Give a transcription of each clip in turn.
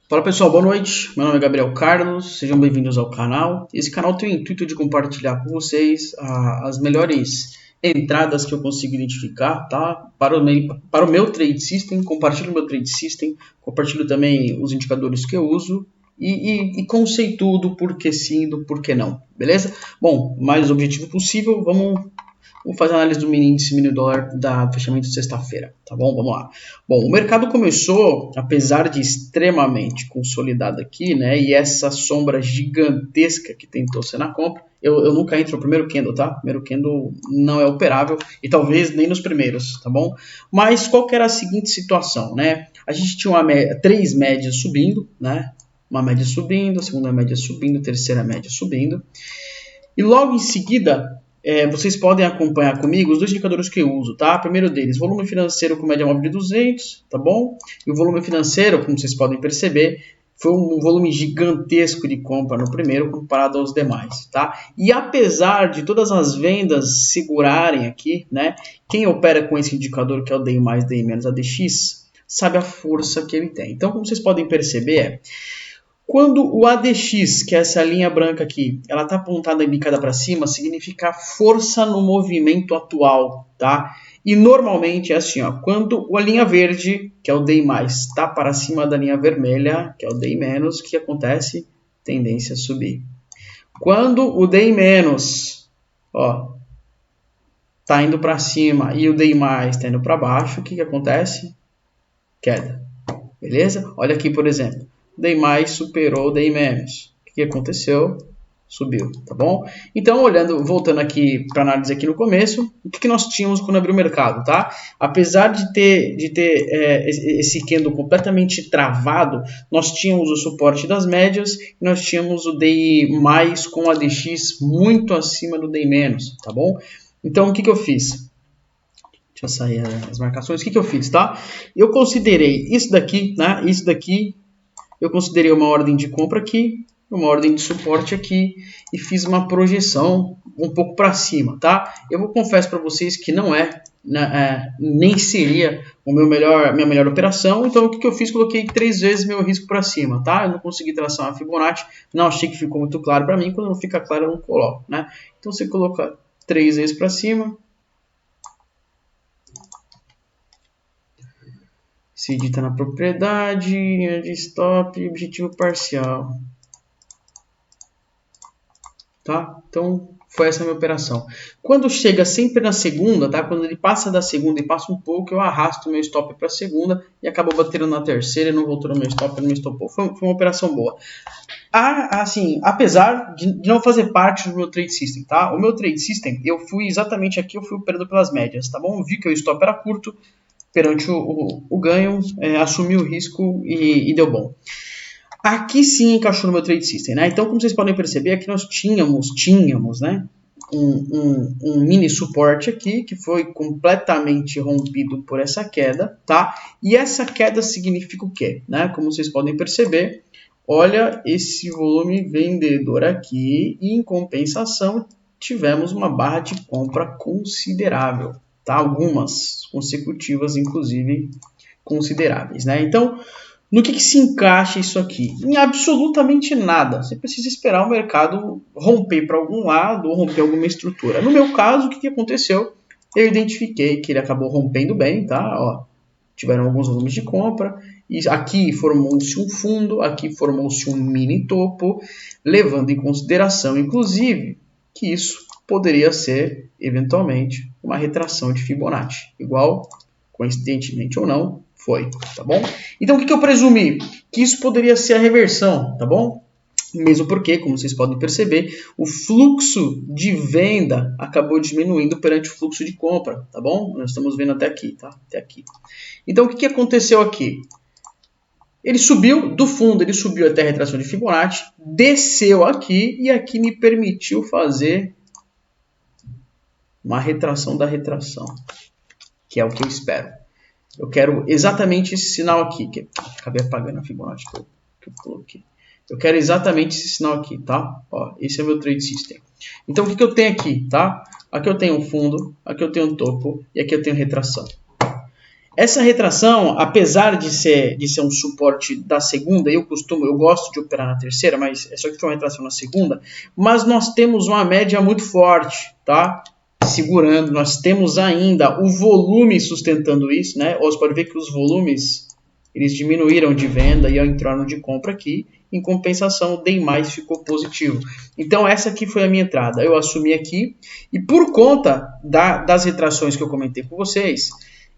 Fala pessoal, boa noite. Meu nome é Gabriel Carlos, sejam bem-vindos ao canal. Esse canal tem o intuito de compartilhar com vocês as melhores entradas que eu consigo identificar, tá? Para o meu Trade System, compartilho o meu Trade System, compartilho também os indicadores que eu uso e conceituo do porquê sim, do porquê não, beleza? Bom, mais objetivo possível, vamos fazer a análise do mini índice mini dólar da fechamento de sexta-feira, tá bom? Vamos lá. Bom, o mercado começou, apesar de extremamente consolidado aqui, né? E essa sombra gigantesca que tentou ser na compra, eu nunca entro no primeiro candle, tá? O primeiro candle não é operável e talvez nem nos primeiros, tá bom? Mas qual que era a seguinte situação, né? A gente tinha três médias subindo, né? Uma média subindo, a segunda média subindo, a terceira média subindo. E logo em seguida, vocês podem acompanhar comigo os dois indicadores que eu uso, tá? Primeiro deles, volume financeiro com média móvel de 200, tá bom? E o volume financeiro, como vocês podem perceber, foi um volume gigantesco de compra no primeiro comparado aos demais, tá? E apesar de todas as vendas segurarem aqui, né? Quem opera com esse indicador, que é o DI+, DI- ADX, sabe a força que ele tem. Então, como vocês podem perceber, quando o ADX, que é essa linha branca aqui, ela está apontada e bicada para cima, significa força no movimento atual, tá? E normalmente é assim, ó, quando a linha verde, que é o DI+, está para cima da linha vermelha, que é o DI-, o que acontece? Tendência a subir. Quando o DI-, ó, tá indo para cima e o DI+, está indo para baixo, o que acontece? Queda. Beleza? Olha aqui, por exemplo. DI+ superou o DI-. O que aconteceu? Subiu, tá bom? Então, voltando aqui para análise aqui no começo, o que nós tínhamos quando abriu o mercado, tá? Apesar de ter esse candle completamente travado, nós tínhamos o suporte das médias e nós tínhamos o DI+ com o ADX muito acima do DI-, tá bom? Então, o que eu fiz? Deixa eu sair as marcações. O que eu fiz, tá? Eu considerei isso daqui, né? Isso daqui, eu considerei uma ordem de compra aqui, uma ordem de suporte aqui e fiz uma projeção um pouco para cima, tá? Eu confesso para vocês que não nem seria minha melhor operação. Então, o que eu fiz? Coloquei 3 vezes meu risco para cima, tá? Eu não consegui traçar uma Fibonacci, não achei que ficou muito claro para mim. Quando não fica claro, eu não coloco, né? Então, você coloca 3 vezes para cima. Se edita na propriedade, linha de stop, objetivo parcial. Tá? Então, foi essa a minha operação. Quando chega sempre na segunda, tá? Quando ele passa da segunda e passa um pouco, eu arrasto o meu stop para a segunda e acabou batendo na terceira e não voltou no meu stop, não me estopou. Foi uma operação boa. Assim, apesar de não fazer parte do meu Trade System, tá? O meu Trade System, eu fui exatamente aqui, eu fui operando pelas médias, tá bom? Vi que o stop era curto, perante o ganho, assumi o risco e deu bom. Aqui sim encaixou no meu Trade System, né? Então, como vocês podem perceber, aqui nós tínhamos, né? Um mini suporte aqui, que foi completamente rompido por essa queda, tá? E essa queda significa o quê? Né? Como vocês podem perceber, olha esse volume vendedor aqui e, em compensação, tivemos uma barra de compra considerável, tá? Algumas consecutivas, inclusive, consideráveis, né? Então, no que se encaixa isso aqui? Em absolutamente nada. Você precisa esperar o mercado romper para algum lado ou romper alguma estrutura. No meu caso, o que aconteceu? Eu identifiquei que ele acabou rompendo bem, tá? Ó, tiveram alguns volumes de compra. E aqui formou-se um fundo, aqui formou-se um mini topo, levando em consideração, inclusive, que isso poderia ser, eventualmente, uma retração de Fibonacci. Igual, coincidentemente ou não, foi, tá bom? Então, o que eu presumi? Que isso poderia ser a reversão, tá bom? Mesmo porque, como vocês podem perceber, o fluxo de venda acabou diminuindo perante o fluxo de compra, tá bom? Nós estamos vendo até aqui, tá? Até aqui. Então, o que aconteceu aqui? Ele subiu do fundo, ele subiu até a retração de Fibonacci, desceu aqui e aqui me permitiu fazer uma retração da retração, que é o que eu espero. Eu quero exatamente esse sinal aqui, que acabei apagando a Fibonacci que eu coloquei. Eu quero exatamente esse sinal aqui, tá? Ó, esse é o meu Trade System. Então, o que eu tenho aqui, tá? Aqui eu tenho um fundo, aqui eu tenho um topo e aqui eu tenho retração. Essa retração, apesar de ser um suporte da segunda, eu gosto de operar na terceira, mas é só que foi uma retração na segunda, mas nós temos uma média muito forte, tá? Segurando, nós temos ainda o volume sustentando isso, né? Você pode ver que os volumes, eles diminuíram de venda e entraram de compra aqui. Em compensação, o DEI+, ficou positivo. Então, essa aqui foi a minha entrada. Eu assumi aqui. E por conta das retrações que eu comentei com vocês,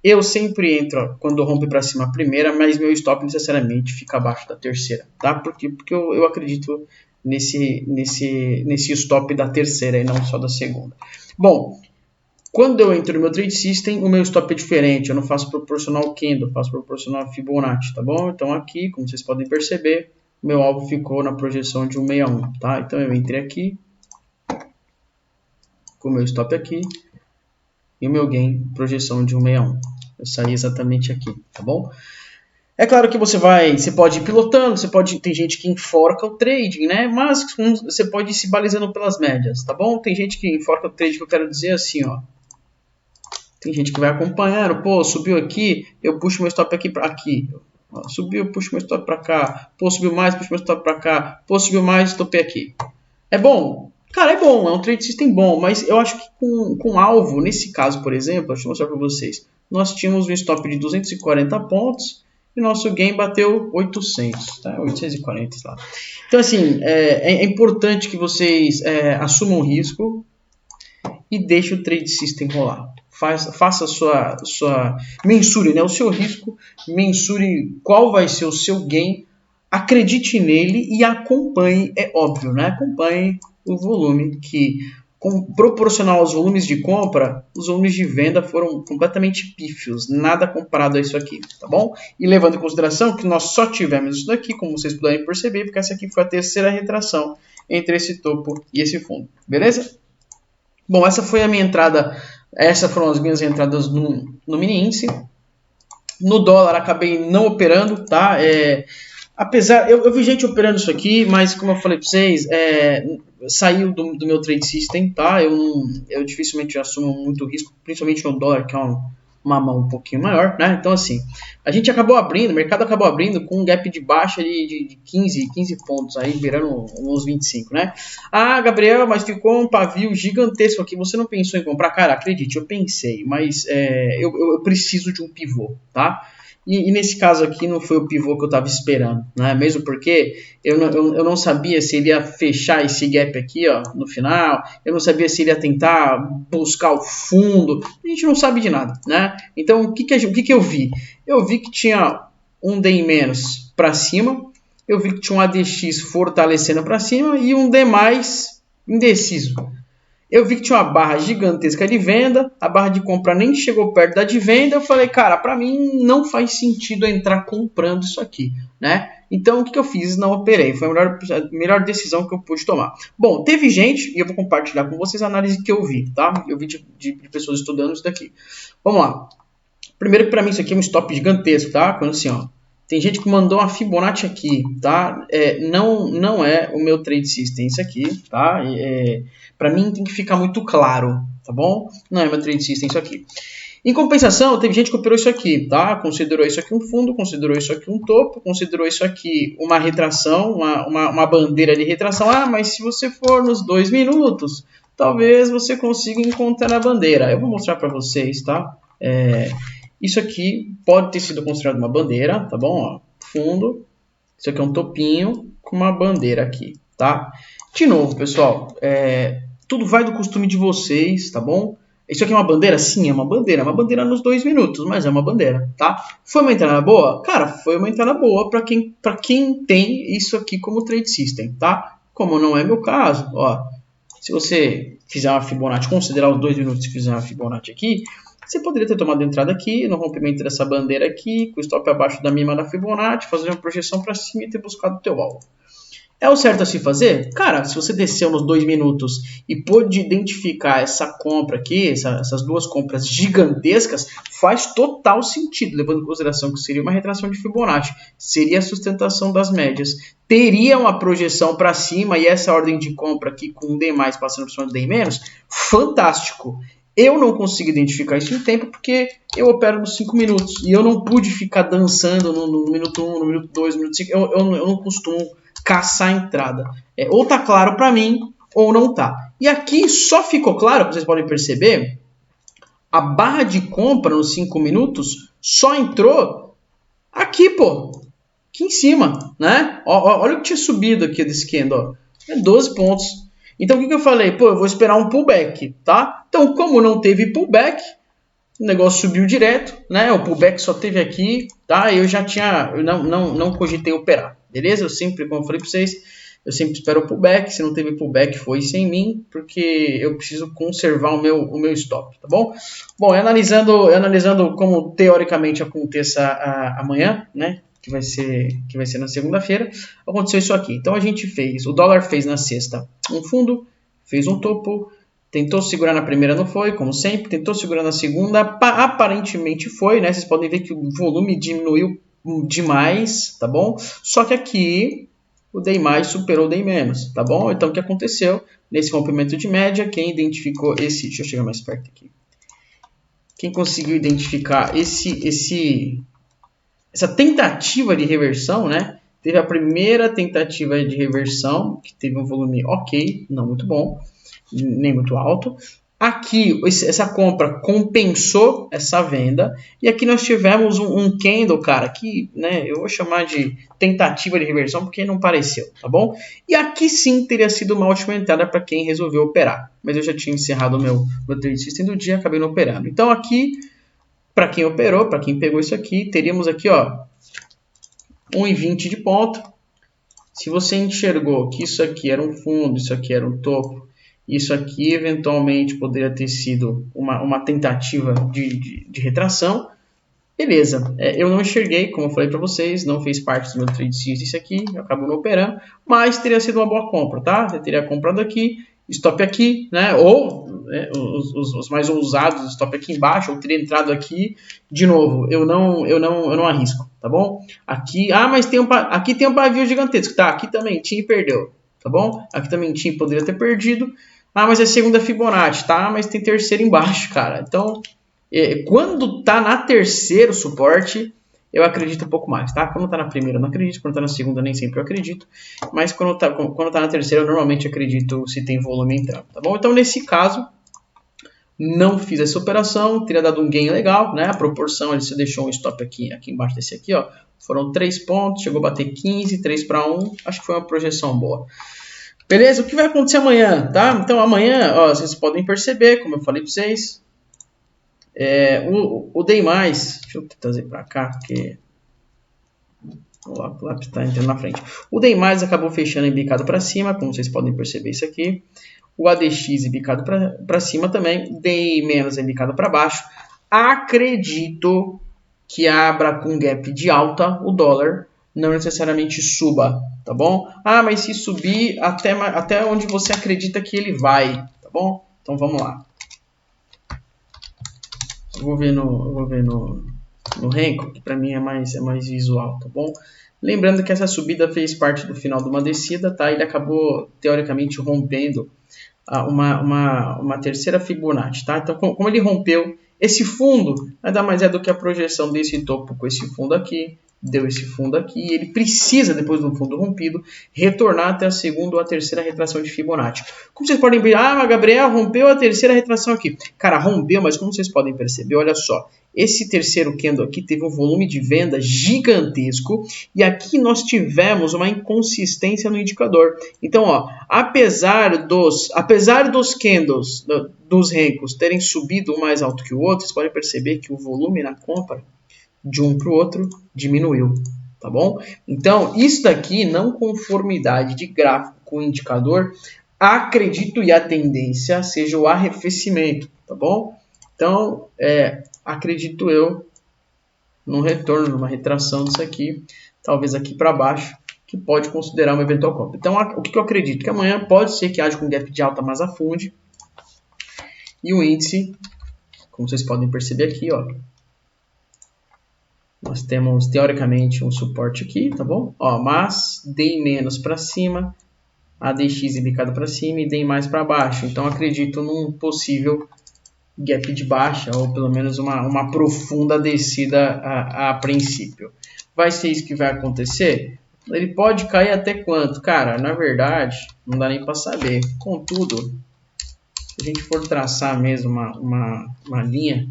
eu sempre entro quando rompe para cima a primeira, mas meu stop necessariamente fica abaixo da terceira. Tá? Porque eu acredito nesse stop da terceira e não só da segunda. Bom, quando eu entro no meu Trade System, o meu stop é diferente. Eu não faço proporcional candle, eu faço proporcional Fibonacci, tá bom? Então aqui, como vocês podem perceber, meu alvo ficou na projeção de 161, tá? Então eu entrei aqui, com o meu stop aqui, e o meu gain, projeção de 161. Eu saí exatamente aqui, tá bom? É claro que você pode ir pilotando, tem gente que enforca o trading, né? Mas você pode ir se balizando pelas médias, tá bom? Tem gente que enforca o trading, que eu quero dizer assim, ó. Tem gente que vai acompanhando, pô, subiu aqui, eu puxo meu stop aqui para aqui. Ó, subiu, eu puxo meu stop para cá. Pô, subiu mais, puxo meu stop para cá. Pô, subiu mais, stopei aqui. É bom? Cara, é bom, é um trade system bom, mas eu acho que com alvo, nesse caso, por exemplo, deixa eu mostrar para vocês. Nós tínhamos um stop de 240 pontos e nosso gain bateu 800, tá? 840 lá. Então, assim, é importante que vocês assumam o risco e deixem o trade system rolar. Faça a sua mensure, né, o seu risco, mensure qual vai ser o seu gain, acredite nele e acompanhe, é óbvio, né? Acompanhe o volume que, proporcional aos volumes de compra, os volumes de venda foram completamente pífios, nada comparado a isso aqui, tá bom? E levando em consideração que nós só tivemos isso daqui, como vocês puderem perceber, porque essa aqui foi a terceira retração entre esse topo e esse fundo, beleza? Bom, essa foi a minha entrada, essas foram as minhas entradas no mini índice. No dólar acabei não operando, tá? Apesar, eu vi gente operando isso aqui, mas como eu falei para vocês, saiu do meu trade system, tá? Eu dificilmente assumo muito risco, principalmente no dólar, que é uma mão um pouquinho maior, né? Então, assim, o mercado acabou abrindo com um gap de baixa de 15 pontos, aí virando uns 25, né? Ah, Gabriel, mas ficou um pavio gigantesco aqui, você não pensou em comprar? Cara, acredite, eu pensei, mas eu preciso de um pivô, tá? E nesse caso aqui não foi o pivô que eu estava esperando, né? Mesmo porque eu não sabia se ele ia fechar esse gap aqui, ó, no final. Eu não sabia se ele ia tentar buscar o fundo. A gente não sabe de nada, né? Então, o que eu vi? Eu vi que tinha um D menos para cima. Eu vi que tinha um ADX fortalecendo para cima e um D mais indeciso. Eu vi que tinha uma barra gigantesca de venda, a barra de compra nem chegou perto da de venda. Eu falei, cara, para mim não faz sentido entrar comprando isso aqui, né? Então, o que eu fiz? Não operei. Foi a melhor decisão que eu pude tomar. Bom, teve gente, e eu vou compartilhar com vocês a análise que eu vi, tá? Eu vi de pessoas estudando isso daqui. Vamos lá. Primeiro que para mim isso aqui é um stop gigantesco, tá? Quando assim, ó. Tem gente que mandou uma Fibonacci aqui, tá? Não é o meu trade system isso aqui, tá? Para mim tem que ficar muito claro, tá bom? Não é meu trade system isso aqui. Em compensação, teve gente que operou isso aqui, tá? Considerou isso aqui um fundo, considerou isso aqui um topo, considerou isso aqui uma retração, uma bandeira de retração. Ah, mas se você for nos 2 minutos, talvez você consiga encontrar a bandeira. Eu vou mostrar para vocês, tá? Isso aqui pode ter sido considerado uma bandeira, tá bom? Ó, fundo. Isso aqui é um topinho com uma bandeira aqui, tá? De novo, pessoal, tudo vai do costume de vocês, tá bom? Isso aqui é uma bandeira? Sim, é uma bandeira. É uma bandeira nos 2 minutos, mas é uma bandeira, tá? Foi uma entrada boa? Cara, foi uma entrada boa para quem tem isso aqui como trade system, tá? Como não é meu caso, ó. Se você fizer uma Fibonacci, considerar os 2 minutos e fizer uma Fibonacci aqui, você poderia ter tomado entrada aqui, no rompimento dessa bandeira aqui, com o stop abaixo da mínima da Fibonacci, fazer uma projeção para cima e ter buscado o teu alvo. É o certo a se fazer? Cara, se você desceu nos 2 minutos e pôde identificar essa compra aqui, essas duas compras gigantescas, faz total sentido, levando em consideração que seria uma retração de Fibonacci, seria a sustentação das médias, teria uma projeção para cima e essa ordem de compra aqui com D+, passando por cima do D-, fantástico. Eu não consigo identificar isso em tempo porque eu opero nos 5 minutos. E eu não pude ficar dançando no minuto 1, no minuto 2, no minuto 5. Eu não costumo caçar a entrada. Ou tá claro para mim, ou não tá. E aqui só ficou claro, vocês podem perceber, a barra de compra nos 5 minutos só entrou aqui, pô. Aqui em cima, né? Olha o que tinha subido aqui desse candle, ó. 12 pontos. Então, o que eu falei? Pô, eu vou esperar um pullback, tá? Então, como não teve pullback, o negócio subiu direto, né? O pullback só teve aqui, tá? Eu não cogitei operar, beleza? Eu sempre, como eu falei para vocês, eu sempre espero o pullback. Se não teve pullback, foi sem mim, porque eu preciso conservar o meu stop, tá bom? Bom, analisando como teoricamente aconteça amanhã, né? Que vai ser na segunda-feira, aconteceu isso aqui. Então a gente o dólar fez na sexta um fundo, fez um topo, tentou segurar na primeira, não foi, como sempre, tentou segurar na segunda, aparentemente foi, né? Vocês podem ver que o volume diminuiu demais, tá bom? Só que aqui o day mais superou o day menos, tá bom? Então o que aconteceu nesse rompimento de média? Quem identificou esse, deixa eu chegar mais perto aqui. Quem conseguiu identificar essa tentativa de reversão, né? Teve a primeira tentativa de reversão, que teve um volume ok, não muito bom, nem muito alto. Aqui, essa compra compensou essa venda. E aqui nós tivemos um candle, cara, que, né, eu vou chamar de tentativa de reversão, porque não pareceu, tá bom? E aqui sim teria sido uma ótima entrada para quem resolveu operar. Mas eu já tinha encerrado o meu trade system do dia, acabei não operando. Então aqui, para quem operou, para quem pegou isso aqui, teríamos aqui, ó, 1,20 de ponto. Se você enxergou que isso aqui era um fundo, isso aqui era um topo, isso aqui eventualmente poderia ter sido uma tentativa de retração, beleza. Eu não enxerguei, como eu falei para vocês, não fez parte do meu trade system isso aqui, acabou não operando, mas teria sido uma boa compra, tá? Você teria comprado aqui, stop aqui, né? Ou os mais ousados, stop aqui embaixo, ou teria entrado aqui de novo. Eu não arrisco, tá bom? Aqui, mas aqui tem um pavio gigantesco, tá? Aqui também tinha e perdeu, tá bom? Aqui também tinha e poderia ter perdido. Mas é segunda Fibonacci, tá? Mas tem terceiro embaixo, cara. Então, quando tá na terceiro suporte, eu acredito um pouco mais, tá? Quando tá na primeira, eu não acredito. Quando tá na segunda, nem sempre eu acredito. Mas quando tá na terceira, eu normalmente acredito se tem volume entrando, tá bom? Então, nesse caso, não fiz essa operação. Teria dado um gain legal, né? A proporção, ele se deixou um stop aqui embaixo desse aqui, ó. Foram 3 pontos, chegou a bater 15, 3 para 1. Acho que foi uma projeção boa. Beleza? O que vai acontecer amanhã, tá? Então, amanhã, ó, vocês podem perceber, como eu falei para vocês, o day mais, deixa eu trazer para cá, porque o lápis está entrando na frente. O day mais acabou fechando em bicado para cima, como vocês podem perceber isso aqui. O ADX em bicado para cima também, day menos em bicado para baixo. Acredito que abra com gap de alta o dólar, não necessariamente suba, tá bom? Mas se subir até onde você acredita que ele vai, tá bom? Então vamos lá. Eu vou ver no Renko, que para mim é mais visual, tá bom? Lembrando que essa subida fez parte do final de uma descida, tá? Ele acabou teoricamente rompendo uma terceira Fibonacci, tá? Então, como ele rompeu esse fundo, nada mais é do que a projeção desse topo com esse fundo aqui, deu esse fundo aqui, e ele precisa, depois do fundo rompido, retornar até a segunda ou a terceira retração de Fibonacci. Como vocês podem ver, Gabriel, rompeu a terceira retração aqui. Cara, rompeu, mas como vocês podem perceber, olha só, esse terceiro candle aqui teve um volume de venda gigantesco, e aqui nós tivemos uma inconsistência no indicador. Então, ó, apesar dos candles, dos Renkos terem subido um mais alto que o outro, vocês podem perceber que o volume na compra de um para o outro diminuiu, tá bom? Então, isso daqui, não conformidade de gráfico com o indicador, acredito e a tendência seja o arrefecimento, tá bom? Então, acredito eu num retorno, numa retração disso aqui, talvez aqui para baixo, que pode considerar uma eventual compra. Então, o que eu acredito? Que amanhã pode ser que haja um gap de alta mais afunde, e o índice, como vocês podem perceber aqui, ó, nós temos, teoricamente, um suporte aqui, tá bom? Ó, mas day menos para cima, ADX bicado para cima e day mais para baixo. Então, acredito num possível gap de baixa, ou pelo menos uma profunda descida a princípio. Vai ser isso que vai acontecer? Ele pode cair até quanto? Cara, na verdade, não dá nem para saber. Contudo, se a gente for traçar mesmo uma linha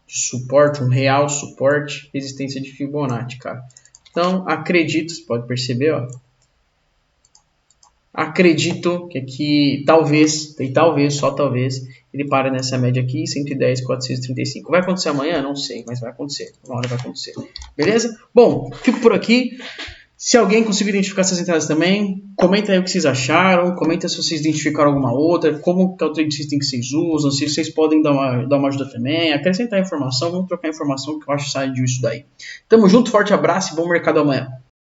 de suporte, um real suporte, resistência de Fibonacci, cara. Então, acredito, você pode perceber, ó. Acredito que aqui, talvez, só talvez, ele pare nessa média aqui, 110,435. Vai acontecer amanhã? Não sei, mas vai acontecer. Uma hora vai acontecer. Beleza? Bom, fico por aqui. Se alguém conseguir identificar essas entradas também, comenta aí o que vocês acharam, comenta se vocês identificaram alguma outra, como que é o trade system que vocês usam, se vocês podem dar uma ajuda também, acrescentar informação, vamos trocar informação que eu acho que sai disso daí. Tamo junto, forte abraço e bom mercado amanhã.